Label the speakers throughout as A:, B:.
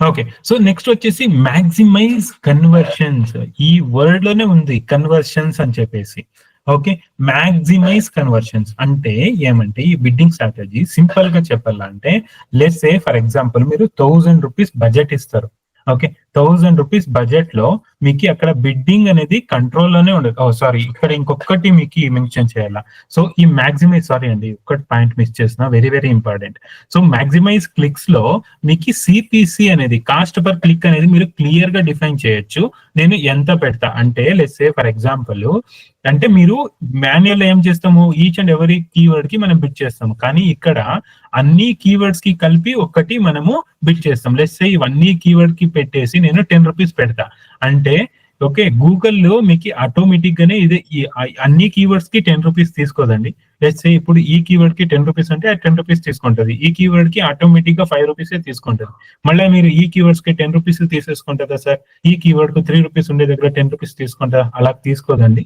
A: Okay. So next వచ్చేసి maximise conversions. ఈ word లోనే ఉంది కన్వర్షన్స్ అని చెప్పేసి. ఓకే. మాక్సిమైజ్ కన్వర్షన్స్ అంటే ఏమంటే ఈ బిడ్డింగ్ స్ట్రాటజీ సింపుల్ గా చెప్పాలంటే లెట్స్ సే ఫర్ ఎగ్జాంపుల్ మీరు ₹1000 బడ్జెట్ ఇస్తారు. ఓకే. ₹1000 బడ్జెట్ లో మీకు అక్కడ బిడ్డింగ్ అనేది కంట్రోల్ లోనే ఉండదు. సారీ, ఇక్కడ ఇంకొకటి మీకు మెన్షన్ చేయాలా. సో ఈ మాక్సిమైజ్, సారీ అండి ఒక్కటి పాయింట్ మిస్ చేసిన, very very important. So maximise clicks లో మీకు సిపిసి అనేది కాస్ట్ పర్ క్లిక్ అనేది మీరు క్లియర్ గా డిఫైన్ చేయొచ్చు. నేను ఎంత పెడతా అంటే లెట్స్ సే ఫర్ ఎగ్జాంపుల్ అంటే మీరు మాన్యువల్ ఏం చేస్తాము, ఈచ్ అండ్ ఎవరీ కీవర్డ్ కి మనం బిట్ చేస్తాము. కానీ ఇక్కడ అన్ని కీవర్డ్స్ కి కలిపి ఒక్కటి మనము బిట్ చేస్తాం. లెట్స్ సే ఇవన్నీ కీవర్డ్ కి పెట్టేసి నేను ₹10 పెడతా అంటే ఓకే, గూగుల్లో మీకు ఆటోమేటిక్ గానే ఇది అన్ని కీవర్డ్స్ కి ₹10 తీసుకోదండి. లెట్స్ సే ఇప్పుడు ఈ కీవర్డ్ కి ₹10 అంటే అది ₹10 తీసుకుంటది. ఈ కీవర్డ్ కి ఆటోమేటిక్ గా ₹5 తీసుకుంటది. మళ్ళీ మీరు ఈ కీవర్డ్స్ కి ₹10 తీసేసుకుంటారా సార్, ఈ కీవర్డ్ కు ₹3 ఉండే దగ్గర ₹10 తీసుకుంటారా? అలా తీసుకోదండి.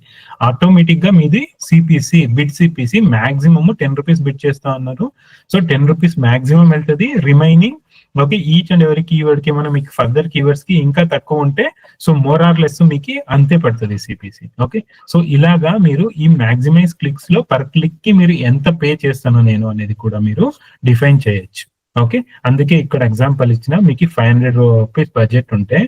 A: ఆటోమేటిక్ గా మీది CPC bid CPC maximum ₹10 bid చేస్తా ఉన్నారు. సో ₹10 మాక్సిమం వెళ్తుంది. Remaining okay, each and every keyword కి మనం మీకు ఫర్దర్ కీవర్డ్స్ కి ఇంకా తక్కువ ఉంటే సో మోర్ ఆర్ లెస్ మీకు అంతే పడుతుంది సిపిసి. ఓకే. సో ఇలాగా మీరు ఈ మాక్సిమైజ్ క్లిక్స్ లో పర్ క్లిక్ కి మీరు ఎంత పే చేస్తాను నేను అనేది కూడా మీరు డిఫైన్ చేయొచ్చు. ఓకే. అందుకే ఇక్కడ ఎగ్జాంపుల్ ఇచ్చిన మీకు ₹500 బడ్జెట్ ఉంటే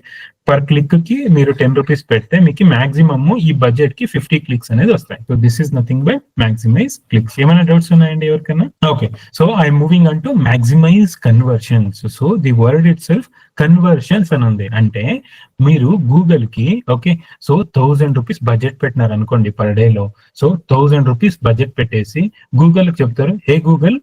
A: పర్ క్లిక్ కి మీరు ₹10 పెడితే మీకు మాక్సిమమ్ ఈ బడ్జెట్ కి 50 క్లిక్స్ అనేది వస్తాయి. So this is nothing by maximise clicks. ఏమైనా డౌట్స్ ఉన్నాయండి ఎవరికైనా? Okay. So I'm moving on to maximise conversions. So the word it self conversions అని ఉంది. అంటే మీరు గూగుల్ కి ఓకే, సో ₹1000 బడ్జెట్ పెట్టినారు అనుకోండి పర్ డే లో. సో ₹1000 బడ్జెట్ పెట్టేసి గూగుల్ కి చెప్తారు, హే గూగుల్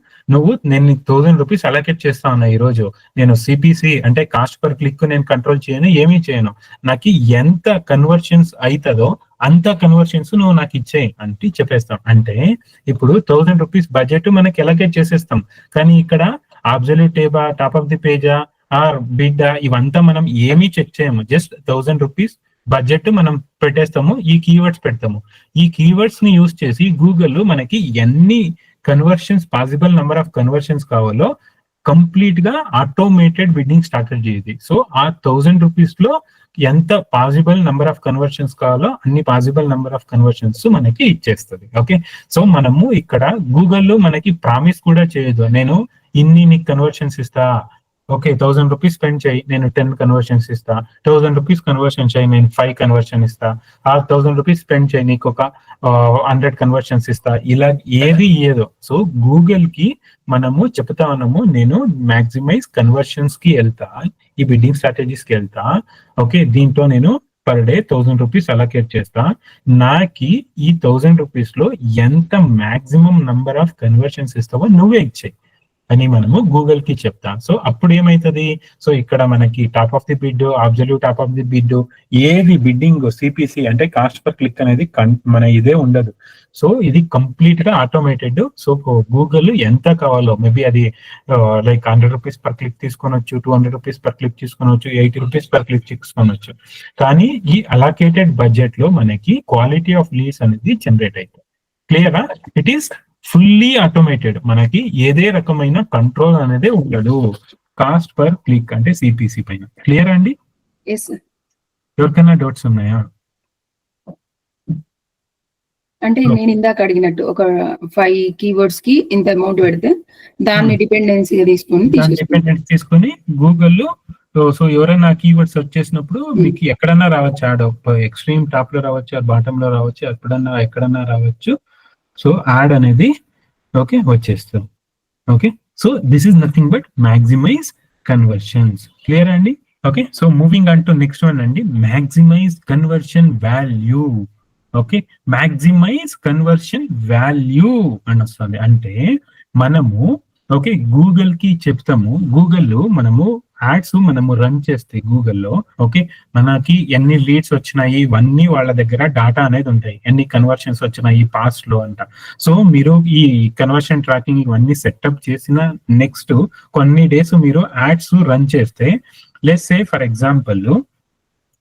A: నేను ₹1000 అలొకేట్ చేస్తా ఉన్నా ఈ రోజు. నేను సిపిసి అంటే కాస్ట్ పర్ క్లిక్ నేను కంట్రోల్ చేయను, ఏమీ చేయను. నాకు ఎంత కన్వర్షన్స్ అవుతుందో అంత కన్వర్షన్స్ నువ్వు నాకు ఇచ్చేయి అంటే చెప్పేస్తాం. అంటే ఇప్పుడు ₹1000 బడ్జెట్ మనకి అలొకేట్ చేసేస్తాం. కానీ ఇక్కడ అబ్సల్యూట్ టేబా, top of the page or bid ఇవంతా మనం ఏమీ చెక్ చేయము. జస్ట్ ₹1000 బడ్జెట్ మనం పెట్టేస్తాము, ఈ కీవర్డ్స్ పెడతాము. ఈ కీవర్డ్స్ ని యూజ్ చేసి గూగుల్ మనకి ఎన్ని conversions possible number of conversions కావాలో కంప్లీట్ గా ఆటోమేటెడ్ బిడ్డింగ్ స్ట్రాటజీ ఇది. సో ఆ ₹1000 లో ఎంత పాసిబుల్ నెంబర్ ఆఫ్ కన్వర్షన్స్ కావాలో అన్ని పాసిబుల్ నెంబర్ ఆఫ్ కన్వర్షన్స్ మనకి ఇచ్చేస్తుంది. ఓకే. సో మనము ఇక్కడ గూగుల్లో మనకి ప్రామిస్ కూడా చేయదు, నేను ఇన్ని కన్వర్షన్స్ ఇస్తా. ఓకే, ₹1000 స్పెండ్ చేయి, నేను 10 కన్వర్షన్స్ ఇస్తా. ₹1000 కన్వర్షన్ చేయి, నేను 5 కన్వర్షన్ ఇస్తా. ఆ ₹1000 స్పెండ్ చేయి, నీకు ఒక 100 కన్వర్షన్స్ ఇస్తా. ఇలా ఏదో. సో గూగుల్ కి మనము చెప్తా ఉన్నాము, నేను మాక్సిమైజ్ కన్వర్షన్స్ కి వెళ్తా, ఈ బిడ్డింగ్ స్ట్రాటజీస్ కి వెళ్తా. ఓకే, దీంట్లో నేను పర్ డే ₹1000 అలొకేట్ చేస్తా. నాకి ఈ ₹1000 లో ఎంత మాక్సిమం నంబర్ ఆఫ్ కన్వర్షన్స్ ఇస్తావో నువ్వే ఇచ్చేయి అని మనము గూగుల్ కి చెప్తాం. సో అప్పుడు ఏమైతుంది, సో ఇక్కడ మనకి top of the bid, absolute top of the bid, ఏది బిడ్డింగ్ సిపిసి అంటే కాస్ట్ పర్ క్లిక్ అనేది మన ఇదే ఉండదు. సో ఇది కంప్లీట్ గా ఆటోమేటెడ్. సో గూగుల్ ఎంత కావాలో మేబీ అది లైక్ ₹100 పర్ క్లిక్ తీసుకోనొచ్చు, ₹200 పర్ క్లిక్ తీసుకోనొచ్చు, ₹80 పర్ క్లిక్ తీసుకోనొచ్చు. కానీ ఈ అలొకేటెడ్ బడ్జెట్ లో మనకి క్వాలిటీ ఆఫ్ లీడ్స్ అనేది జనరేట్ అవుతుంది. క్లియరా? It is fully automated. మనకి ఏదే రకమైన కంట్రోల్ అనేది ఉండదు కాస్ట్ పర్ క్లిక్ అంటే సిపిసి పైన. క్లియర్ అండి? ఎవరికైనా డౌట్స్ ఉన్నాయా?
B: అంటే నేను ఇందాక అడిగినట్టు ఒక 5 కీవర్డ్స్ కి ఇంత అమౌంట్ పెడితే దాన్ని డిపెండెన్సీ
A: తీసుకొని గూగుల్ సో ఎవరైనా కీవర్డ్ సెర్చ్ చేసినప్పుడు మీకు ఎక్కడన్నా రావచ్చు, యాడ్ ఎక్స్ట్రీమ్ టాప్ లో రావచ్చు, బాటమ్ లో రావచ్చు, ఎక్కడన్నా రావచ్చు. సో యాడ్ అనేది ఓకే వచ్చేస్తుంది. Okay, so this is nothing but maximize conversions. Clear అండి? Okay, so moving on to next one అండి, maximize conversion value. Okay, maximize conversion value అని వస్తుంది. అంటే మనము ఓకే గూగుల్ కి చెప్తాము, గూగుల్ మనము యాడ్స్ మనము రన్ చేస్తే గూగుల్లో ఓకే మనకి ఎన్ని లీడ్స్ వచ్చినాయి ఇవన్నీ వాళ్ళ దగ్గర డాటా అనేది ఉంటాయి, ఎన్ని కన్వర్షన్స్ వచ్చినాయి పాస్ట్ లో అంట. సో మీరు ఈ కన్వర్షన్ ట్రాకింగ్ ఇవన్నీ సెటప్ చేసిన నెక్స్ట్ కొన్ని డేస్ మీరు యాడ్స్ రన్ చేస్తే let's say for example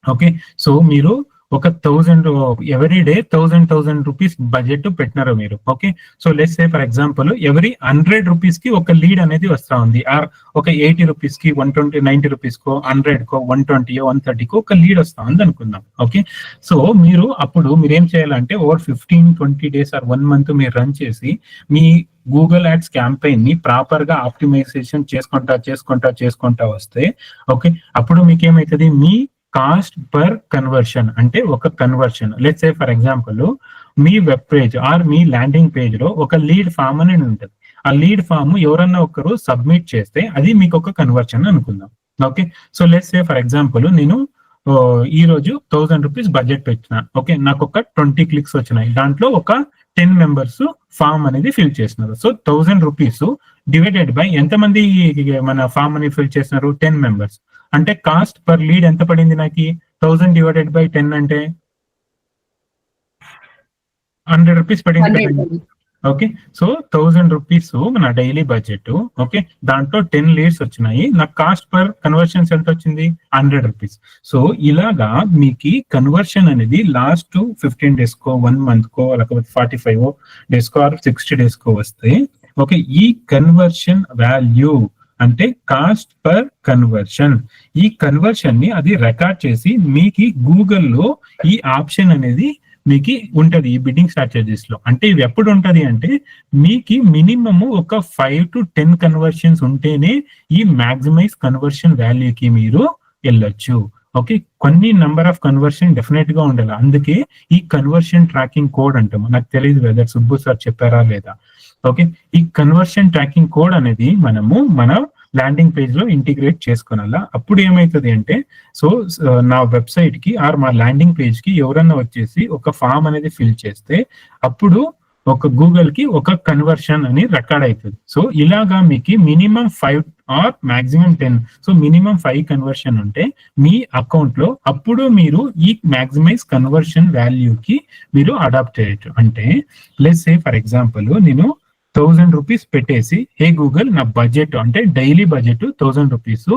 A: okay, so మీరు ఒక 1000 ఎవ్రీ డే 1000 రూపీస్ బడ్జెట్ పెట్టినారు మీరు. Okay, so let's say for example every 100 rupees కి ఒక లీడ్ అనేది వస్తా ఉంది, ఆర్ ఒక 80 రూపీస్ కి 120 90 రూపీస్ కో 100 కో 120 130 కో ఒక లీడ్ వస్తా ఉంది అనుకుందాం. ఓకే, సో మీరు అప్పుడు మీరు ఏం చేయాలంటే ఓవర్ 15-20 డేస్ ఆర్ 1 మంత్ మీరు రన్ చేసి మీ గూగుల్ యాడ్స్ క్యాంపెయిన్ ని ప్రాపర్ గా ఆప్టిమైజేషన్ చేసుకుంటా వస్తే ఓకే, అప్పుడు మీకు ఏమైతుంది, మీ కాస్ట్ పర్ కన్వర్షన్ అంటే ఒక conversion let's say for example me web page or me landing page లో ఒక లీడ్ ఫామ్ అనేది ఉంటుంది. ఆ లీడ్ ఫామ్ ఎవరన్నా ఒకరు సబ్మిట్ చేస్తే అది మీకు ఒక కన్వర్షన్ అనుకుందాం. Okay, so let's say for example నేను ఈ రోజు 1000 రూపీస్ బడ్జెట్ పెట్టిన. ఓకే, నాకు ఒక 20 క్లిక్స్ వచ్చినాయి, దాంట్లో ఒక 10 మెంబర్స్ ఫామ్ అనేది ఫిల్ చేసినారు. సో 1000 రూపీస్ డివైడెడ్ బై ఎంతమంది మన ఫామ్ అని ఫిల్ చేసినారు, 10 మెంబర్స్. అంటే కాస్ట్ పర్ లీడ్ ఎంత పడింది నాకు, 1000 డివైడెడ్ బై 10 అంటే 100 రూపీస్ పడింది. ఓకే, సో 1000 రూపీస్ మన డైలీ బడ్జెట్. ఓకే, దాంట్లో 10 లీడ్స్ వచ్చినాయి, నాకు కాస్ట్ పర్ కన్వర్షన్స్ ఎంత వచ్చింది, 100 రూపీస్. సో ఇలాగా మీకు కన్వర్షన్ అనేది లాస్ట్ 15 డేస్ కో 1 మంత్ కో లేకపోతే 45 డేస్ కో ఆర్ 60 డేస్ కో వస్తే ఓకే, ఈ కన్వర్షన్ వాల్యూ అంటే కాస్ట్ పర్ కన్వర్షన్, ఈ కన్వర్షన్ ని అది రికార్డ్ చేసి మీకు గూగుల్లో ఈ ఆప్షన్ అనేది మీకు ఉంటది ఈ బిడ్డింగ్ స్ట్రాటజీస్ లో. అంటే ఇవి ఎప్పుడు ఉంటది అంటే మీకు మినిమమ్ ఒక 5 to 10 కన్వర్షన్స్ ఉంటేనే ఈ మాక్సిమైజ్ కన్వర్షన్ వాల్యూకి మీరు వెళ్ళొచ్చు. ఓకే, కొన్ని నెంబర్ ఆఫ్ కన్వర్షన్ డెఫినెట్ గా ఉండాలి. అందుకే ఈ కన్వర్షన్ ట్రాకింగ్ కోడ్ అంటాము. నాకు తెలియదు వెదర్ సుబ్బు సార్ చెప్పారా లేదా. ఓకే, ఈ కన్వర్షన్ ట్రాకింగ్ కోడ్ అనేది మనము మన ల్యాండింగ్ పేజ్ లో ఇంటిగ్రేట్ చేసుకోనాలా. అప్పుడు ఏమైతుంది అంటే సో నా వెబ్సైట్ కి ఆర్ మా ల్యాండింగ్ పేజ్ కి ఎవరన్నా వచ్చేసి ఒక ఫామ్ అనేది ఫిల్ చేస్తే అప్పుడు ఒక గూగుల్ కి ఒక కన్వర్షన్ అని రికార్డ్ అవుతుంది. సో ఇలాగా మీకు minimum 5 or maximum 10, so minimum 5 conversion ఉంటే మీ అకౌంట్ లో అప్పుడు మీరు ఈ మాక్సిమైజ్ కన్వర్షన్ వాల్యూకి మీరు అడాప్ట్ చేయొచ్చు. అంటే లెట్స్ సే ఫర్ ఎగ్జాంపుల్ నేను 1000 రూపీస్ పెట్టేసి హే గూగుల్ నా బడ్జెట్ అంటే daily budget 1000 rupees,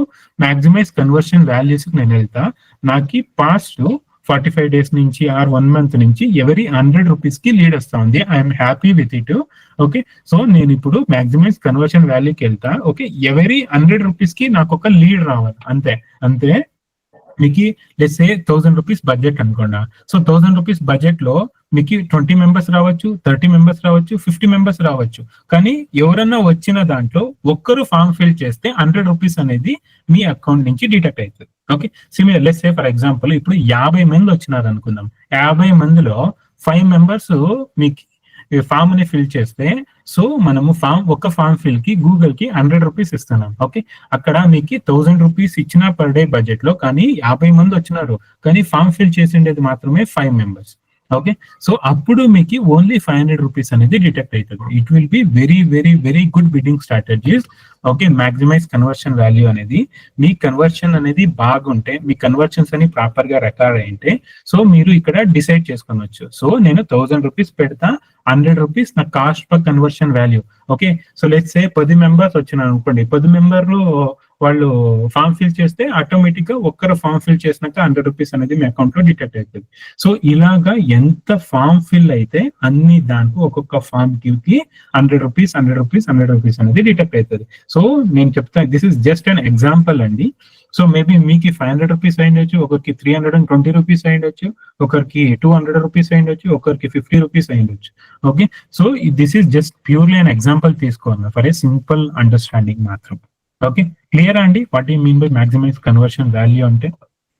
A: maximise conversion values నేను వెళ్తా, నాకు పాస్ట్ 45 డేస్ నుంచి ఆర్ 1 మంత్ నుంచి ఎవరీ 100 రూపీస్ కి లీడ్ వస్తా ఉంది, I'm happy with it. Okay, so నేను ఇప్పుడు మాక్సిమైజ్ కన్వర్షన్ వాల్యూకి వెళ్తా. ఓకే, ఎవరీ 100 రూపీస్ కి నాకు ఒక లీడ్ రావాలి, అంతే మీకు లెట్స్ సే 1000 రూపీస్ బడ్జెట్ అనుకోండి. సో 1000 రూపీస్ బడ్జెట్ లో మీకు 20 మెంబర్స్ రావచ్చు, 30 మెంబర్స్ రావచ్చు, 50 మెంబర్స్ రావచ్చు. కానీ ఎవరన్నా వచ్చిన దాంట్లో ఒక్కరు ఫామ్ ఫిల్ చేస్తే 100 రూపీస్ అనేది మీ అకౌంట్ నుంచి డిడక్ట్ అవుతుంది. Okay, similar let's say for example ఇప్పుడు 50 మంది వచ్చినారు అనుకుందాం. 50 మందిలో 5 మెంబర్స్ మీకు ఫామ్ ని ఫిల్ చేస్తే సో మనము ఒక ఫామ్ ఫిల్ కి గూగుల్ కి 100 రూపీస్ ఇస్తున్నాం. ఓకే, అక్కడ మీకు 1000 రూపీస్ ఇచ్చిన పర్ డే బడ్జెట్ లో కానీ 50 మంది వచ్చినారు, కానీ ఫామ్ ఫిల్ చేసిండేది మాత్రమే 5 మెంబర్స్. ఓకే, సో అప్పుడు మీకు ఓన్లీ 500 రూపీస్ అనేది డిటెక్ట్ అవుతుంది. It will be very very very good bidding strategies. Okay, maximize conversion value అనేది మీ కన్వర్షన్ అనేది బాగుంటే, మీ కన్వర్షన్స్ అని ప్రాపర్ గా రికార్డ్ అయింటే సో మీరు ఇక్కడ డిసైడ్ చేసుకోవచ్చు. సో నేను 1000 రూపీస్ పెడతా, 100 రూపీస్ నా cost per conversion value. Okay, so let's say 10 members వచ్చినారు అనుకోండి, 10 మెంబర్లు వాళ్ళు ఫామ్ ఫిల్ చేస్తే ఆటోమేటిక్ గా ఒక్కరు ఫామ్ ఫిల్ చేసినాక 100 రూపీస్ అనేది మీ అకౌంట్ లో డిటెక్ట్ అవుతుంది. సో ఇలాగా ఎంత ఫామ్ ఫిల్ అయితే అన్ని దానికి ఒక్కొక్క ఫామ్ కి 100 రూపీస్ అనేది డిటెక్ట్ అవుతుంది. సో నేను చెప్తాను, this is just an example అండి. సో మేబీ మీకు 500 రూపీస్ అయ్యిండొచ్చు, ఒకరికి 320 రూపీస్ అయ్యిండొచ్చు, ఒకరికి 200 రూపీస్ అయ్యిండొచ్చు, ఒకరికి 50 రూపీస్ అయ్యిండొచ్చు. Okay, so this is just purely an example తీసుకోవాలి ఫర్ ఏ సింపుల్ అండర్స్టాండింగ్ మాత్రం. ఓకే, క్లియర్ అండి what you mean by maximize conversion value అంటే?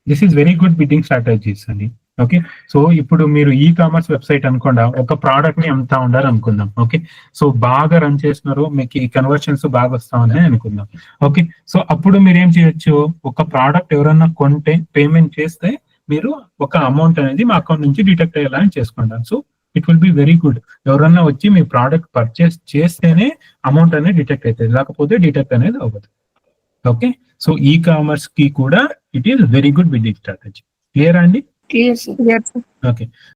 A: This is very good bidding strategies అండి. ఓకే, సో ఇప్పుడు మీరు ఈ కామర్స్ వెబ్సైట్ అనుకోండి, ఒక product ని అమ్ముతా ఉండాలి అనుకుందాం. ఓకే, సో బాగా రన్ చేస్తున్నారు, మీకు ఈ కన్వర్షన్స్ బాగా వస్తా ఉన్నాయని అనుకుందాం. ఓకే, సో అప్పుడు మీరు ఏం చేయొచ్చు, ఒక ప్రోడక్ట్ ఎవరన్నా కొంటే పేమెంట్ చేస్తే మీరు ఒక అమౌంట్ అనేది మా అకౌంట్ నుంచి డిటెక్ట్ అయ్యేలా చేసుకుంటాం. So it will be very good. ఎవరన్నా వచ్చి మీ ప్రోడక్ట్ పర్చేస్ చేస్తేనే అమౌంట్ అనేది డిటెక్ట్ అవుతుంది, లేకపోతే డిటెక్ట్ అనేది అవ్వదు. ఓకే, సో ఈ కామర్స్ కి కూడా it is very good bidding strategy. Clear అండి?
B: Clear sir.
A: ఓకే.